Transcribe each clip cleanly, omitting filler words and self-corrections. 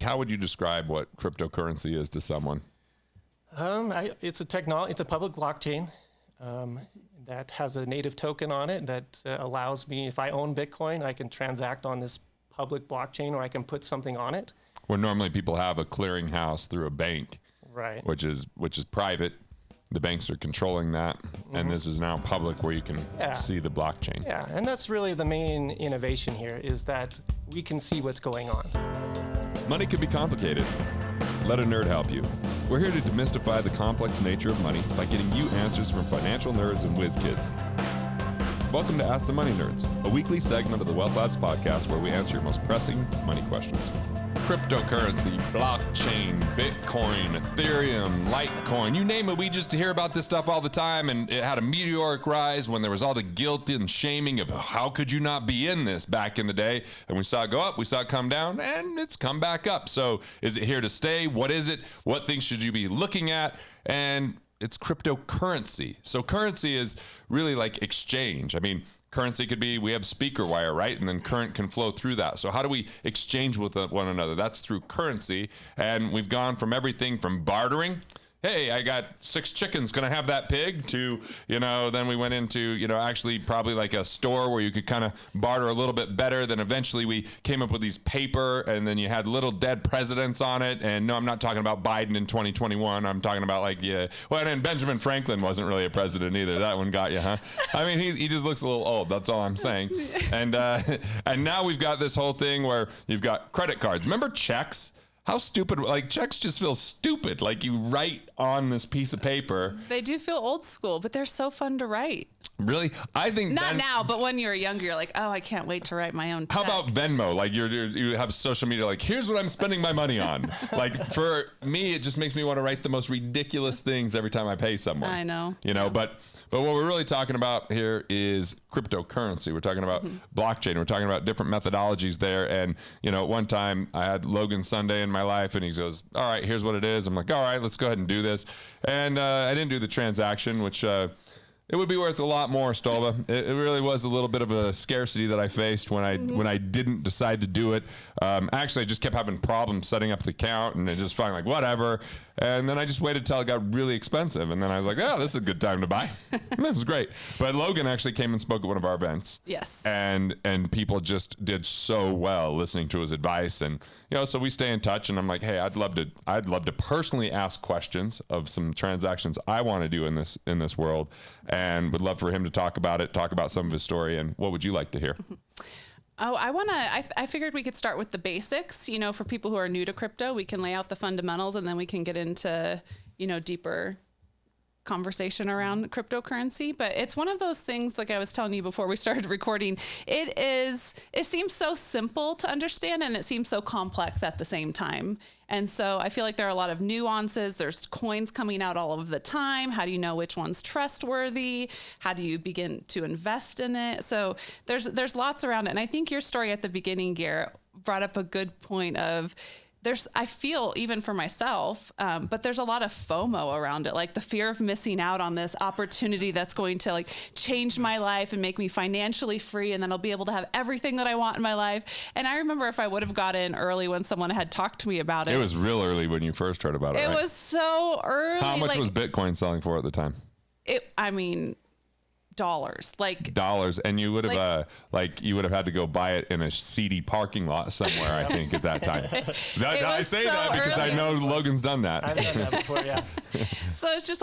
how would you describe what cryptocurrency is to someone? It's a public blockchain that has a native token on it that allows me, if I own Bitcoin, I can transact on this public blockchain, or I can put something on it. Where normally people have a clearinghouse through a bank, right? Which is private. The banks are controlling that, and this is now public where you can see the blockchain. Yeah, and that's really the main innovation here, is that we can see what's going on. Money can be complicated. Let a nerd help you. We're here to demystify the complex nature of money by getting you answers from financial nerds and whiz kids. Welcome to Ask the Money Nerds, a weekly segment of the Wealth Labs podcast where we answer your most pressing money questions. Cryptocurrency, blockchain, Bitcoin, Ethereum, Litecoin, you name it. We just hear about this stuff all the time, and it had a meteoric rise when there was all the guilt and shaming of how could you not be in this back in the day. And we saw it go up, we saw it come down, and it's come back up. So is it here to stay? What is it? What things should you be looking at? And it's cryptocurrency. So currency is really like exchange. I mean, currency could be, we have speaker wire, right? And then current can flow through that. So how do we exchange with one another? That's through currency. And we've gone from everything from bartering. Hey, I got 6 chickens. Can I have that pig? To, then we went into, actually probably like a store where you could kind of barter a little bit better. Then eventually we came up with these paper, and then you had little dead presidents on it. And no, I'm not talking about Biden in 2021. I'm talking about and Benjamin Franklin wasn't really a president either. That one got you, huh? I mean, he just looks a little old. That's all I'm saying. And now we've got this whole thing where you've got credit cards. Remember checks? How stupid, checks just feel stupid. Like you write on this piece of paper. They do feel old school, but they're so fun to write. Really? I think not now, but when you were younger, you're like, oh, I can't wait to write my own check. How about Venmo? Like you have social media, like, here's what I'm spending my money on. Like for me, it just makes me want to write the most ridiculous things every time I pay someone. I know. But what we're really talking about here is cryptocurrency. We're talking about blockchain. We're talking about different methodologies there. And, one time I had Logan Sunday in my life, and he goes, all right, here's what it is. I'm like, all right, let's go ahead and do this. And I didn't do the transaction, which it would be worth a lot more, Stolba. It really was a little bit of a scarcity that I faced when I didn't decide to do it. Actually, I just kept having problems setting up the account, and then just finally like, whatever. And then I just waited till it got really expensive. And then I was like, oh, this is a good time to buy. It was great. But Logan actually came and spoke at one of our events. Yes. And people just did so well listening to his advice. And, so we stay in touch. And I'm like, hey, I'd love to personally ask questions of some transactions I want to do in this world. And would love for him to talk about some of his story. And what would you like to hear? Oh, I figured we could start with the basics, for people who are new to crypto. We can lay out the fundamentals, and then we can get into, deeper conversation around cryptocurrency. But it's one of those things, like I was telling you before we started recording, it seems so simple to understand, and it seems so complex at the same time. And so I feel like there are a lot of nuances. There's coins coming out all of the time. How do you know which one's trustworthy? How do you begin to invest in it? So there's lots around it. And I think your story at the beginning, Garrett, brought up a good point of I feel, even for myself, but there's a lot of FOMO around it, like the fear of missing out on this opportunity that's going to change my life and make me financially free, and then I'll be able to have everything that I want in my life. And I remember if I would have got in early when someone had talked to me about it. It was real early when you first heard about it, It right? was so early. How much was Bitcoin selling for at the time? Dollars, and you would have you would have had to go buy it in a seedy parking lot somewhere, I think, at that time. I say that because I know Logan's done that. I've done that before, yeah. So it's just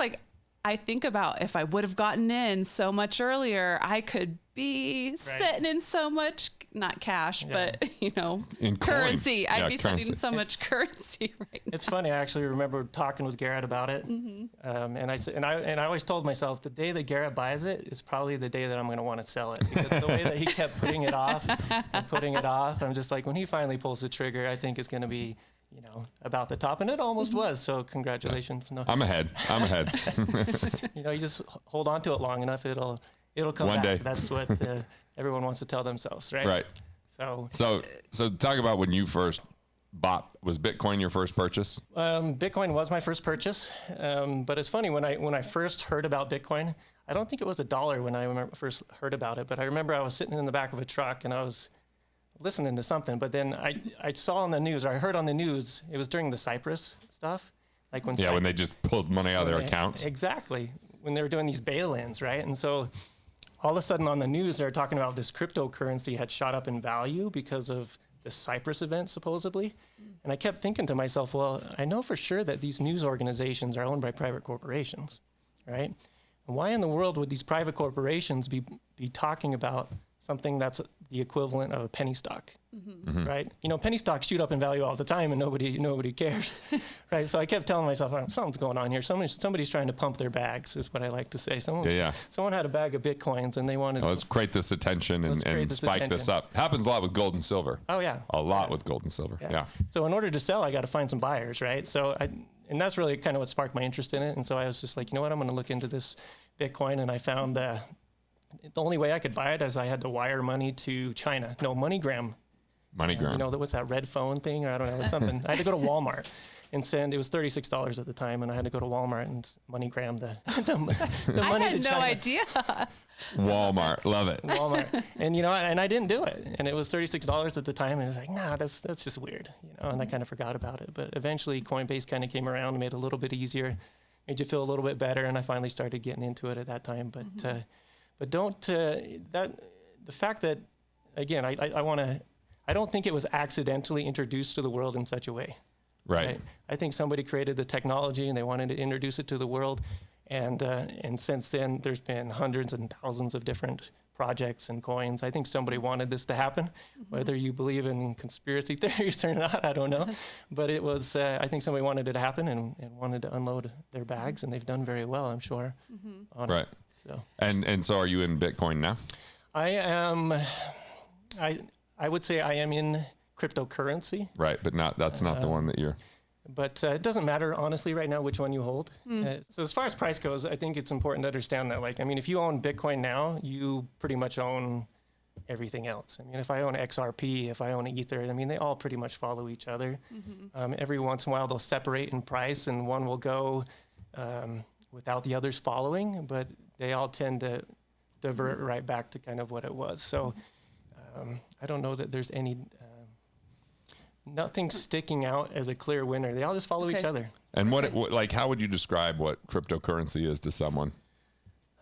I think about if I would have gotten in so much earlier, I could be sitting in so much, not cash, but in currency. I'd be sitting in so much currency right now. It's funny. I actually remember talking with Garrett about it, and I always told myself the day that Garrett buys it is probably the day that I'm going to want to sell it, because the way that he kept putting it off and putting it off, I'm just like, when he finally pulls the trigger, I think it's going to be about the top, and it almost was. So congratulations. No. I'm ahead. You just hold on to it long enough, it'll come one back. day. That's what everyone wants to tell themselves, right? Right. So talk about when you first bought. Was Bitcoin your first purchase? Bitcoin was my first purchase, but it's funny when I first heard about Bitcoin. I don't think it was $1 when I first heard about it, but I remember I was sitting in the back of a truck, and I was listening to something, but then I saw on the news, or I heard on the news, it was during the Cyprus stuff, like when when they just pulled money out of their accounts. Exactly, when they were doing these bail-ins, right? And so all of a sudden on the news, they're talking about this cryptocurrency had shot up in value because of the Cyprus event, supposedly. And I kept thinking to myself, well, I know for sure that these news organizations are owned by private corporations, right? And why in the world would these private corporations be talking about something that's the equivalent of a penny stock, right? You know, penny stocks shoot up in value all the time and nobody cares, right? So I kept telling myself, oh, something's going on here. Somebody's trying to pump their bags, is what I like to say. Someone had a bag of Bitcoins and they wanted let's create this attention and spike this up. Happens a lot with gold and silver. Oh, yeah. A lot with gold and silver, So in order to sell, I got to find some buyers, right? So and that's really kind of what sparked my interest in it. And so I was just like, you know what, I'm going to look into this Bitcoin. And I found the only way I could buy it is I had to wire money to China. No, MoneyGram. MoneyGram. You know, what's that red phone thing? Or I don't know, it was something. I had to go to Walmart and send, it was $36 at the time, and I had to go to Walmart and MoneyGram the money to China. I had no idea. Walmart, love it. Walmart. And, you know, and I didn't do it. And it was $36 at the time, and it was like, nah, that's just weird, you know, and I kind of forgot about it. But eventually Coinbase kind of came around and made it a little bit easier, made you feel a little bit better, and I finally started getting into it at that time. But don't, the fact that, again, I don't think it was accidentally introduced to the world in such a way. Right. I think somebody created the technology and they wanted to introduce it to the world. And since then, there's been hundreds and thousands of different projects and coins. I think somebody wanted this to happen. Whether you believe in conspiracy theories or not, I don't know. But it was, I think somebody wanted it to happen and wanted to unload their bags, and they've done very well, I'm sure. On right. It. So. And so are you in Bitcoin now? I am, I would say I am in cryptocurrency. Right, but that's not the one that you're... But it doesn't matter, honestly, right now, which one you hold. So as far as price goes, I think it's important to understand that, like, I mean, if you own Bitcoin now, you pretty much own everything else. I mean, if I own XRP, if I own Ether, I mean, they all pretty much follow each other. Every once in a while, they'll separate in price, and one will go without the others following, but they all tend to divert right back to kind of what it was. So I don't know that there's any... nothing sticking out as a clear winner. They all just follow each other. And how would you describe what cryptocurrency is to someone?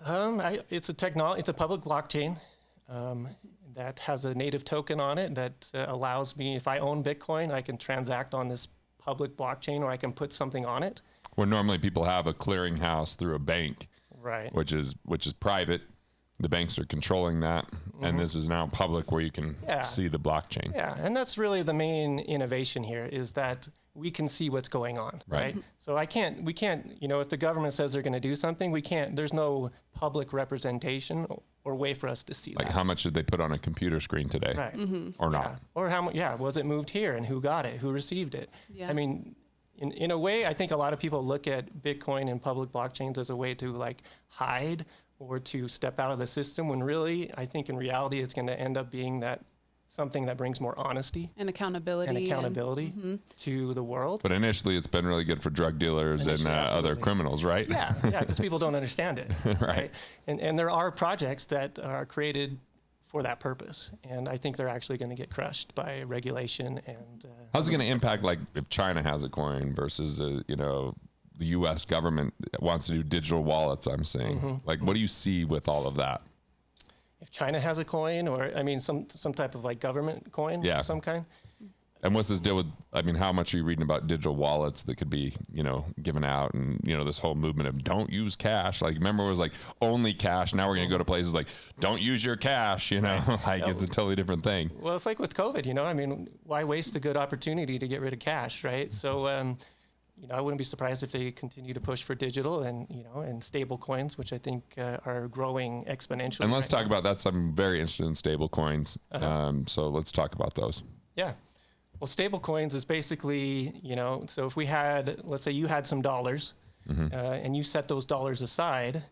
It's a public blockchain that has a native token on it that allows me, if I own Bitcoin, I can transact on this public blockchain, or I can put something on it. Where normally people have a clearinghouse through a bank, right? Which is private. The banks are controlling that, and this is now public where you can see the blockchain. Yeah, and that's really the main innovation here, is that we can see what's going on, right? So we can't, you know, if the government says they're going to do something, there's no public representation or way for us to see that. Like how much did they put on a computer screen today? Right. Or not? Or how much, was it moved here and who got it, who received it? Yeah. I mean, in a way, I think a lot of people look at Bitcoin and public blockchains as a way to like hide or to step out of the system, when really, I think in reality, it's going to end up being that something that brings more honesty and accountability to the world. But initially, it's been really good for drug dealers and other criminals, right? Yeah, because people don't understand it, right? And there are projects that are created for that purpose, and I think they're actually going to get crushed by regulation. And how's it going to impact, like, if China has a coin versus the U.S. government wants to do digital wallets, I'm saying. Like, what do you see with all of that? If China has a coin, or, I mean, some type of, like, government coin of some kind. And what's this deal with, I mean, how much are you reading about digital wallets that could be, given out, and, this whole movement of don't use cash? Like, remember it was like only cash. Now we're going to go to places like don't use your cash, like it's a totally different thing. Well, it's like with COVID, I mean, why waste a good opportunity to get rid of cash, right? So, I wouldn't be surprised if they continue to push for digital and, and stable coins, which I think are growing exponentially. And let's talk about that. I'm very interested in stable coins. So let's talk about those. Yeah. Well, stable coins is basically, so if we had, let's say you had some dollars and you set those dollars aside,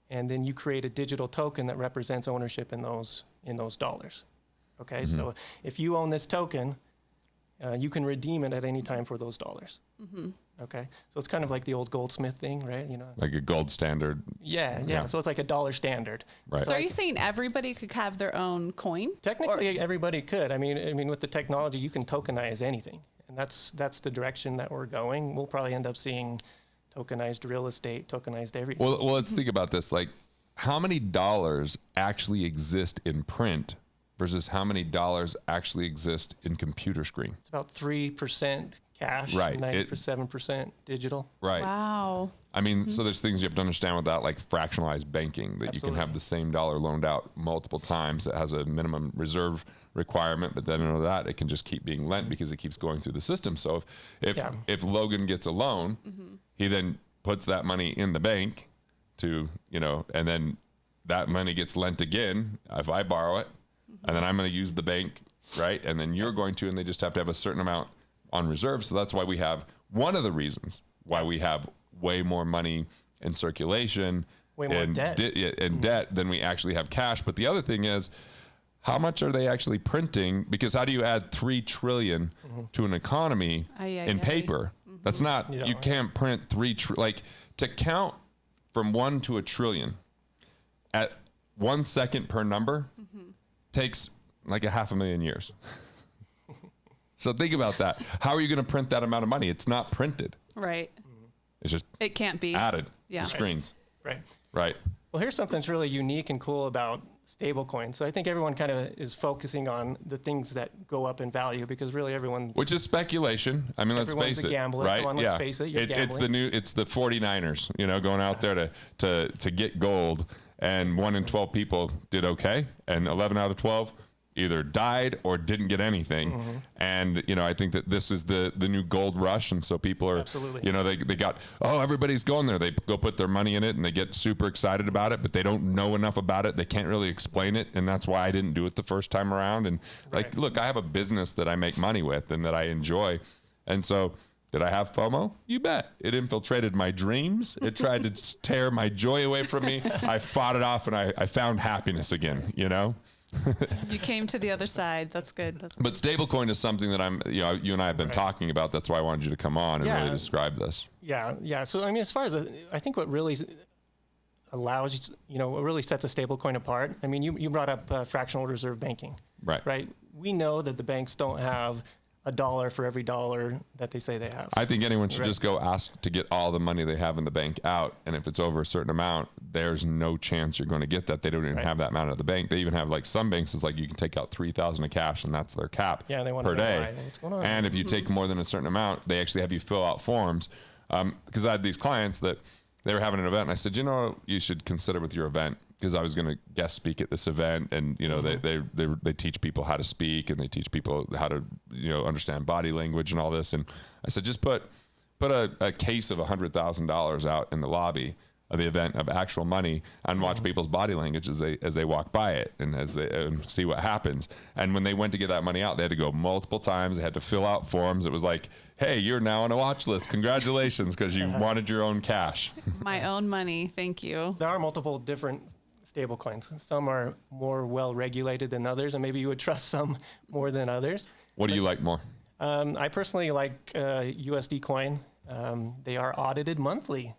and then you create a digital token that represents ownership in those dollars. Okay. So if you own this token, you can redeem it at any time for those dollars. Okay, so it's kind of like the old goldsmith thing, right? You know, Like a gold standard. yeah. So it's like a dollar standard. Right. So are you saying everybody could have their own coin? Technically, everybody could. I mean, with the technology, you can tokenize anything, and that's the direction that we're going. We'll probably end up seeing tokenized real estate, tokenized everything. Well, let's think about this. Like, how many dollars actually exist in print versus how many dollars actually exist in computer screen? It's about 3% cash, Right. 97% digital. Right. Wow. I mean, so there's things you have to understand with that, like fractionalized banking, that you can have Absolutely. the same dollar loaned out multiple times. It has a minimum reserve requirement, but then under that, it can just keep being lent because it keeps going through the system. So if Logan gets a loan, he then puts that money in the bank to, and then that money gets lent again if I borrow it, and then I'm going to use the bank, right? And then you're going to, and they just have to have a certain amount on reserve. So that's why we have, one of the reasons why we have way more money in circulation, Way more and debt. debt than we actually have cash. But the other thing is, how much are they actually printing? Because how do you add 3 trillion to an economy in paper? That's not, you can't print like to count from 1 to a trillion at 1 second per number takes like 500,000 years. So think about that. How are you going to print that amount of money? It's not printed. Right. It's just It can't be. added Yeah. to screens. Right. Right. Well, here's something that's really unique and cool about stablecoins. So I think everyone kind of is focusing on the things that go up in value because really everyone's Which is speculation. I mean, let's Everyone's face a it. gambler. Right? Come on, let's face it, you're it's gambling. it's the 49ers, going out there to get gold, and 1 in 12 people did okay, and 11 out of 12 either died or didn't get anything. And I think that this is the new gold rush, and so people are Absolutely. they got, everybody's going there, they go put their money in it and they get super excited about it, but they don't know enough about it, they can't really explain it, and that's why I didn't do it the first time around. And like, look, I have a business that I make money with and that I enjoy, and so did I have FOMO? You bet. It infiltrated my dreams. It tried to tear my joy away from me. I fought it off, and I found happiness again, You came to the other side. That's good. But stablecoin is something that you and I have been talking about. That's why I wanted you to come on and Yeah. really describe this. Yeah. So I mean, as far as I think what really allows, what really sets a stablecoin apart. I mean, you brought up fractional reserve banking, Right. right? We know that the banks don't have $1 for every dollar that they say they have. I think anyone should Right. just go ask to get all the money they have in the bank out. And if it's over a certain amount, there's no chance you're going to get that. They don't even have that amount at the bank. They even have, like, some banks is like you can take out $3,000 of cash and that's their cap Yeah, they want per to know day. why. What's going on? And if you take more than a certain amount, they actually have you fill out forms. Because I had these clients that they were having an event, and I said, you should consider with your event, because I was going to guest speak at this event, and they teach people how to speak, and they teach people how to understand body language and all this. And I said, just put a case of $100,000 out in the lobby of the event of actual money, and watch people's body language as they walk by it, and as they see what happens. And when they went to get that money out, they had to go multiple times. They had to fill out forms. It was like, hey, you're now on a watch list. Congratulations, because you wanted your own cash. My own money. Thank you. There are multiple different stablecoins. Some are more well regulated than others, and maybe you would trust some more than others. What do you like more? I personally like USD coin. They are audited monthly,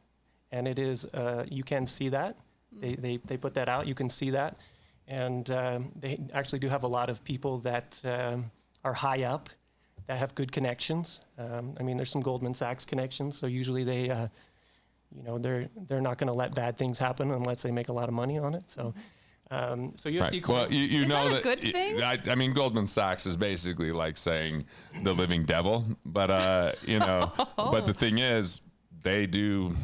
and it is you can see that. They put that out. You can see that, and they actually do have a lot of people that are high up that have good connections. I mean, there's some Goldman Sachs connections, so usually they they're not going to let bad things happen unless they make a lot of money on it. So USD Right. coin. Well, you Is know that a good thing? I mean, Goldman Sachs is basically like saying the living devil, but but the thing is, they do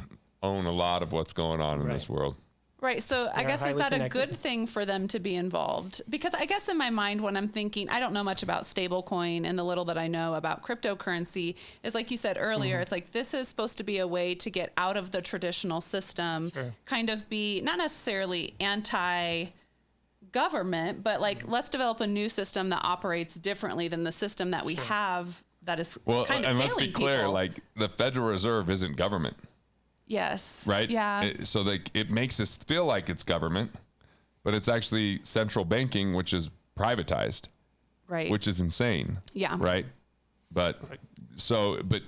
own a lot of what's going on in this world. Right. So I They are guess, is highly that a connected. good thing for them to be involved? Because I guess in my mind, when I'm thinking, I don't know much about stablecoin, and the little that I know about cryptocurrency is, like you said earlier, it's like this is supposed to be a way to get out of the traditional system, kind of be not necessarily anti-government, but like let's develop a new system that operates differently than the system that we have that is Well, kind of and let's be failing clear, people. like the Federal Reserve isn't government, Yes. right? Yeah. So it makes us feel like it's government, but it's actually central banking, which is privatized, right. which is insane. Yeah. Right. But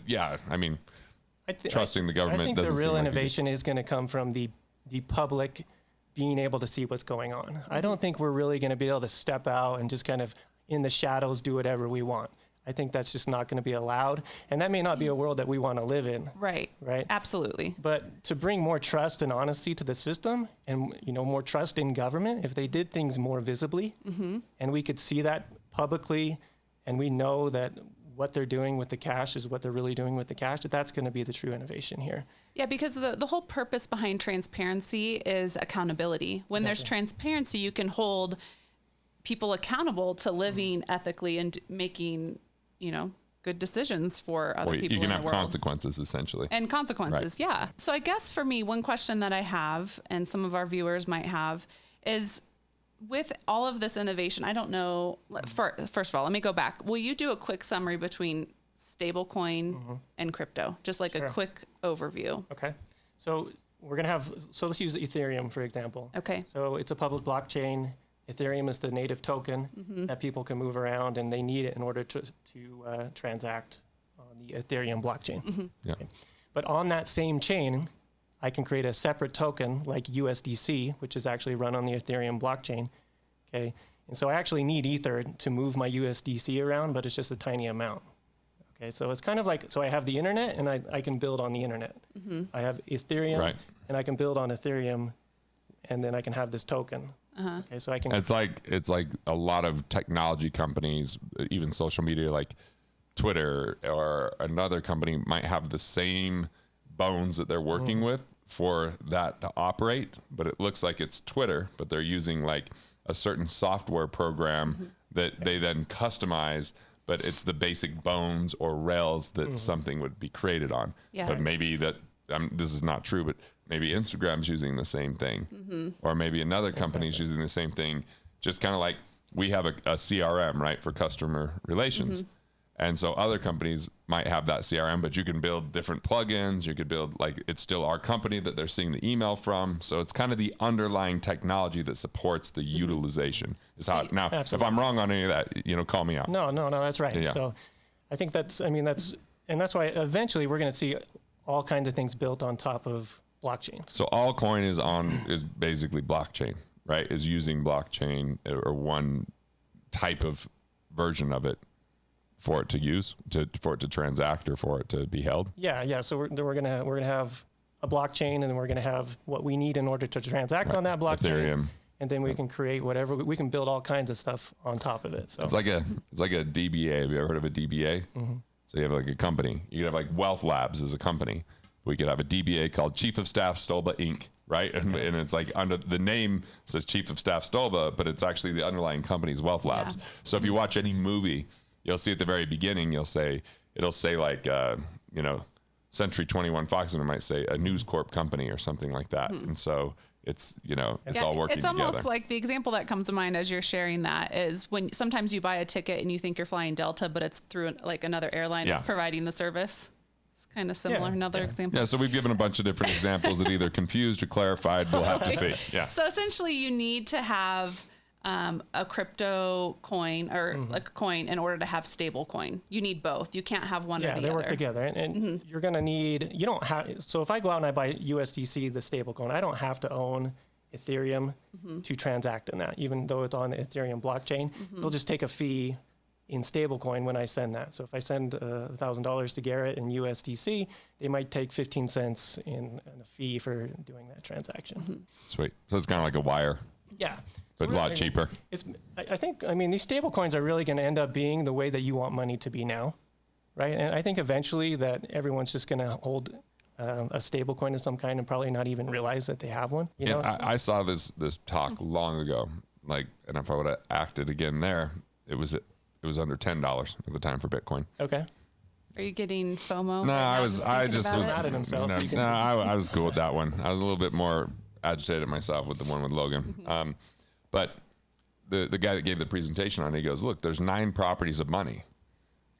yeah, I mean, trusting the government I think doesn't the seem real like innovation is going to come from the public being able to see what's going on. I don't think we're really going to be able to step out and just kind of in the shadows do whatever we want. I think that's just not going to be allowed, and that may not be a world that we want to live in. Right. Absolutely. But to bring more trust and honesty to the system, and more trust in government, if they did things more visibly, and we could see that publicly, and we know that what they're doing with the cash is what they're really doing with the cash, that's going to be the true innovation here. Yeah, because the whole purpose behind transparency is accountability. When there's transparency, you can hold people accountable to living ethically and making, good decisions for other people in the world. You can have consequences, essentially. And consequences, right. Yeah. So I guess for me, one question that I have, and some of our viewers might have, is with all of this innovation, I don't know, first of all, let me go back. Will you do a quick summary between stablecoin and crypto? Just like a quick overview. Okay. So we're going to have, let's use Ethereum, for example. Okay. So it's a public blockchain. Ethereum is the native token that people can move around, and they need it in order to transact on the Ethereum blockchain. Yeah. Okay. But on that same chain, I can create a separate token like USDC, which is actually run on the Ethereum blockchain. Okay. And so I actually need Ether to move my USDC around, but it's just a tiny amount. Okay. So it's kind of like, so I have the internet and I can build on the internet. I have Ethereum and I can build on Ethereum, and then I can have this token. Okay. So I can. It's like a lot of technology companies, even social media, like Twitter or another company might have the same bones that they're working with for that to operate, but it looks like it's Twitter, but they're using like a certain software program that they then customize, but it's the basic bones or rails that something would be created on. Yeah. But maybe that, this is not true, but maybe Instagram's using the same thing, or maybe another company's using the same thing. Just kind of like we have a CRM, right, for customer relations. And so other companies might have that CRM, but you can build different plugins. You could build, like, it's still our company that they're seeing the email from. So it's kind of the underlying technology that supports the utilization. Now, if I'm wrong on any of that, call me out. No, that's right. Yeah. So I think that's why eventually we're going to see all kinds of things built on top of blockchains. So Allcoin is basically blockchain, right? Is using blockchain or one type of version of it for it to use, for it to transact, or for it to be held. Yeah. So we're gonna have a blockchain, and then we're gonna have what we need in order to transact on that blockchain. Ethereum. And then we can create whatever we can build all kinds of stuff on top of it. So it's like a DBA. Have you ever heard of a DBA? So you have like a company. You could have like Wealth Labs as a company. We could have a DBA called Chief of Staff Stolba Inc. Right? And it's like under the name says Chief of Staff Stolba, but it's actually the underlying company's Wealth Labs. Yeah. So if you watch any movie, you'll see at the very beginning, it'll say like, Century 21 Fox, and it might say a News Corp company or something like that. And so it's, it's all working together. It's almost like the example that comes to mind as you're sharing that is when sometimes you buy a ticket and you think you're flying Delta, but it's through like another airline that's providing the service. It's kind of similar. Another example. Yeah. So we've given a bunch of different examples that either confused or clarified. We'll have to see. Yeah. So essentially you need to have a crypto coin or like a coin in order to have stable coin. You need both. You can't have one or the other. Yeah, they work together. And you're going to need, you don't have, so if I go out and I buy USDC, the stable coin, I don't have to own Ethereum to transact in that, even though it's on the Ethereum blockchain. They'll just take a fee in stablecoin when I send that. So if I send $1,000 to Garrett in USDC, they might take 15 cents in a fee for doing that transaction. Sweet. So it's kind of like a wire. Yeah. But a lot cheaper. I think these stable coins are really going to end up being the way that you want money to be now, right? And I think eventually that everyone's just going to hold a stable coin of some kind and probably not even realize that they have one. I saw this talk long ago, and if I would have acted again there, it was under $10 at the time for Bitcoin. Okay. Are you getting FOMO? No, I was mad at himself. I was cool with that one. I was a little bit more agitated myself with the one with Logan. But the guy that gave the presentation on it, he goes, look, there's 9 properties of money.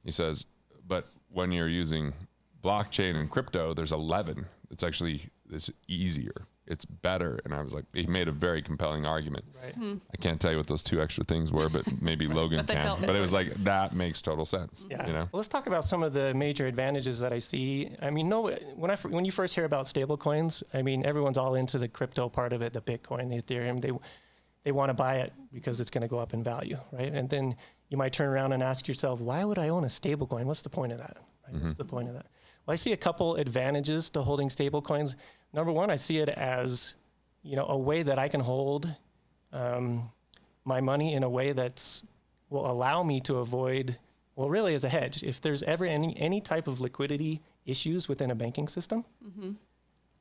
He says, but when you're using blockchain and crypto, there's 11. It's easier. it's better. And I was like, he made a very compelling argument. Right. I can't tell you what those 2 extra things were, but maybe Logan can. But it was like, that makes total sense. Yeah. You know? Well, let's talk about some of the major advantages that I see. I mean, when you first hear about stablecoins, I mean, everyone's all into the crypto part of it, the Bitcoin, the Ethereum. They want to buy it because it's going to go up in value, right? And then you might turn around and ask yourself, why would I own a stablecoin? What's the point of that? Right? What's the point of that? Well, I see a couple advantages to holding stablecoins. Number one, I see it as, a way that I can hold my money in a way that will allow me to avoid, well, really as a hedge. If there's ever any type of liquidity issues within a banking system,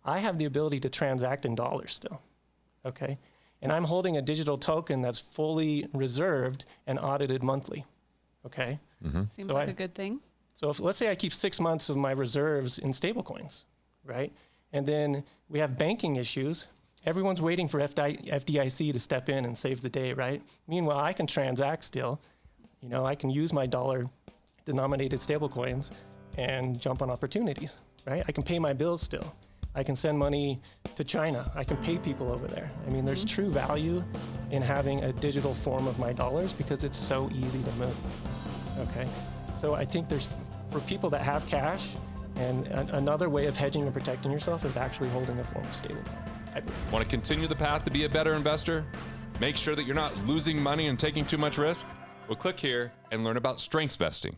I have the ability to transact in dollars still, okay? And I'm holding a digital token that's fully reserved and audited monthly, okay? Seems like a good thing. So let's say I keep 6 months of my reserves in stablecoins, right? And then we have banking issues. Everyone's waiting for FDIC to step in and save the day, right? Meanwhile, I can transact still. I can use my dollar-denominated stablecoins and jump on opportunities, right? I can pay my bills still. I can send money to China. I can pay people over there. I mean, there's true value in having a digital form of my dollars because it's so easy to move, okay? So I think for people that have cash, and another way of hedging and protecting yourself is actually holding a form of stablecoin. Want to continue the path to be a better investor? Make sure that you're not losing money and taking too much risk? Well, click here and learn about strengths vesting.